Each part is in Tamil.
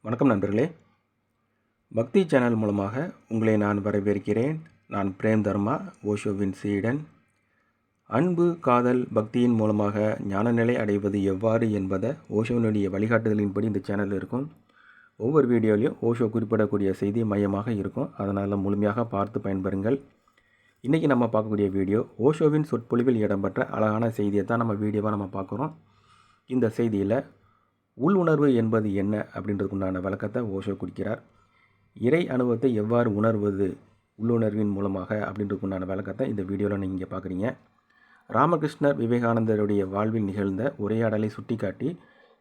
வணக்கம் நண்பர்களே. பக்தி சேனல் மூலமாக உங்களை நான் வரவேற்கிறேன். நான் பிரேம் தர்மா, ஓஷோவின் சீடன். அன்பு, காதல், பக்தியின் மூலமாக ஞானநிலை அடைவது எவ்வாறு என்பதை ஓஷோவினுடைய வழிகாட்டுதலின்படி இந்த சேனலில் இருக்கும். ஒவ்வொரு வீடியோலையும் ஓஷோ குறிப்பிடக்கூடிய செய்தி மையமாக இருக்கும். அதனால் முழுமையாக பார்த்து பயன்பெறுங்கள். இன்றைக்கி நம்ம பார்க்கக்கூடிய வீடியோ ஓஷோவின் சொற்பொழிவில் இடம்பெற்ற அழகான செய்தியை தான் நம்ம வீடியோவாக பார்க்குறோம். இந்த செய்தியில் உள்ளுணர்வு என்பது என்ன அப்படின்றதுக்குண்டான விளக்கத்தை ஓஷோ கொடுக்கிறார். இறை அனுபவத்தை எவ்வாறு உணர்வது உள்ளுணர்வின் மூலமாக அப்படின்றதுக்குண்டான விளக்கத்தை இந்த வீடியோவில் நீங்கள் பார்க்குறீங்க. ராமகிருஷ்ணர் விவேகானந்தருடைய வாழ்வில் நிகழ்ந்த உரையாடலை சுட்டிக்காட்டி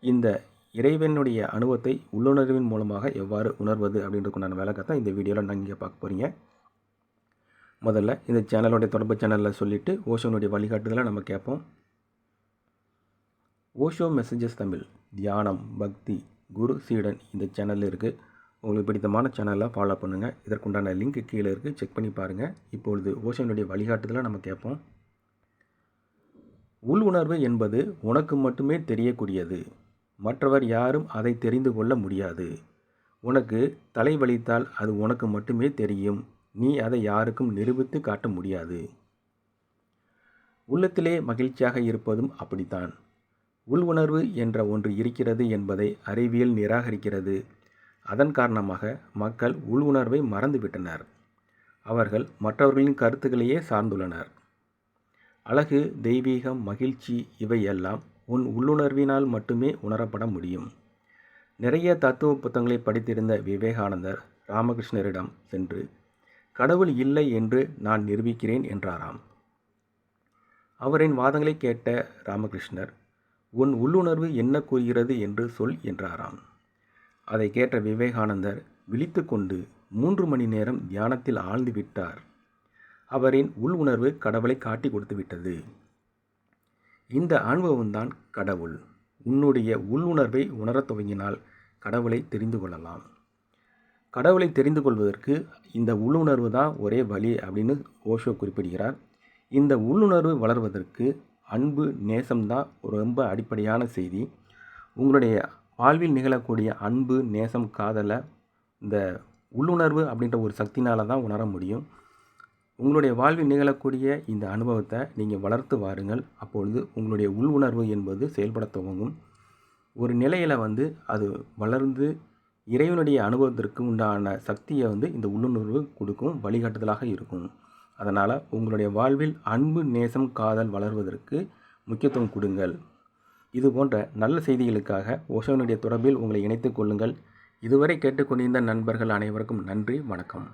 இந்த இறைவனுடைய அனுபவத்தை உள்ளுணர்வின் மூலமாக எவ்வாறு உணர்வது அப்படின்றதுக்குண்டான விளக்கத்தை இந்த வீடியோவில் நீங்கள் பார்க்க போகிறீங்க. முதல்ல இந்த சேனலோடைய தொடர்பு சேனலில் சொல்லிவிட்டு ஓஷோனுடைய வழிகாட்டுதலை நம்ம கேட்போம். ஓஷோ மெசேஜஸ் தமிழ், தியானம், பக்தி, குரு, சீடன் இந்த சேனலில் இருக்குது. உங்களுக்கு பிடித்தமான சேனலில் ஃபாலோ பண்ணுங்கள். இதற்குண்டான லிங்க் கீழே இருக்குது, செக் பண்ணி பாருங்கள். இப்பொழுது ஓஷோனுடைய வழிகாட்டுதலை நம்ம கேட்போம். உள் உணர்வு என்பது உனக்கு மட்டுமே தெரியக்கூடியது. மற்றவர் யாரும் அதை தெரிந்து கொள்ள முடியாது. உனக்கு தலைவலித்தால் அது உனக்கு மட்டுமே தெரியும். நீ அதை யாருக்கும் நிரூபித்து காட்ட முடியாது. உள்ளத்திலே மகிழ்ச்சியாக இருப்பதும் அப்படித்தான். உள் உணர்வு என்ற ஒன்று இருக்கிறது என்பதை அறிவியல் நிராகரிக்கிறது. அதன் காரணமாக மக்கள் உள் உணர்வை மறந்துவிட்டனர். அவர்கள் மற்றவர்களின் கருத்துக்களையே சார்ந்துள்ளனர். அழகு, தெய்வீகம், மகிழ்ச்சி இவையெல்லாம் உன் உள்ளுணர்வினால் மட்டுமே உணரப்பட முடியும். நிறைய தத்துவ புத்தகங்களை படித்திருந்த விவேகானந்தர் ராமகிருஷ்ணரிடம் சென்று கடவுள் இல்லை என்று நான் நிரூபிக்கிறேன் என்றாராம். அவரின் வாதங்களை கேட்ட ராமகிருஷ்ணர், உன் உள்ளுணர்வு என்ன கூறுகிறது என்று சொல் என்றாராம். அதை கேட்ட விவேகானந்தர் விழித்து கொண்டு 3 மணி நேரம் தியானத்தில் ஆழ்ந்து விட்டார். அவரின் உள் உணர்வு கடவுளை காட்டி கொடுத்து விட்டது. இந்த அனுபவம்தான் கடவுள். உன்னுடைய உள்ளுணர்வை உணரத் துவங்கினால் கடவுளை தெரிந்து கொள்ளலாம். கடவுளை தெரிந்து கொள்வதற்கு இந்த உள்ளுணர்வு தான் ஒரே வழி அப்படின்னு ஓஷோ குறிப்பிடுகிறார். இந்த உள்ளுணர்வு வளர்வதற்கு அன்பு, நேசம்தான் ரொம்ப அடிப்படையான செய்தி. உங்களுடைய வாழ்வில் நிகழக்கூடிய அன்பு, நேசம், காதலை இந்த உள்ளுணர்வு அப்படின்ற ஒரு சக்தினால் தான் உணர முடியும். உங்களுடைய வாழ்வில் நிகழக்கூடிய இந்த அனுபவத்தை நீங்கள் வளர்த்து வாருங்கள். அப்பொழுது உங்களுடைய உள்ளுணர்வு என்பது செயல்பட துவங்கும். ஒரு நிலையில் அது வளர்ந்து இறைவனுடைய அனுபவத்திற்கு உண்டான சக்தியை இந்த உள்ளுணர்வு கொடுக்கும், வழிகாட்டுதலாக இருக்கும். அதனால் உங்களுடைய வாழ்வில் அன்பு, நேசம், காதல் வளர்வதற்கு முக்கியத்துவம் கொடுங்கள். இது போன்ற நல்ல செய்திகளுக்காக ஓஷோனுடைய தொடர்பில் உங்களை இணைத்துக் கொள்ளுங்கள். இதுவரை கேட்டுக்கொண்டிருந்த நண்பர்கள் அனைவருக்கும் நன்றி, வணக்கம்.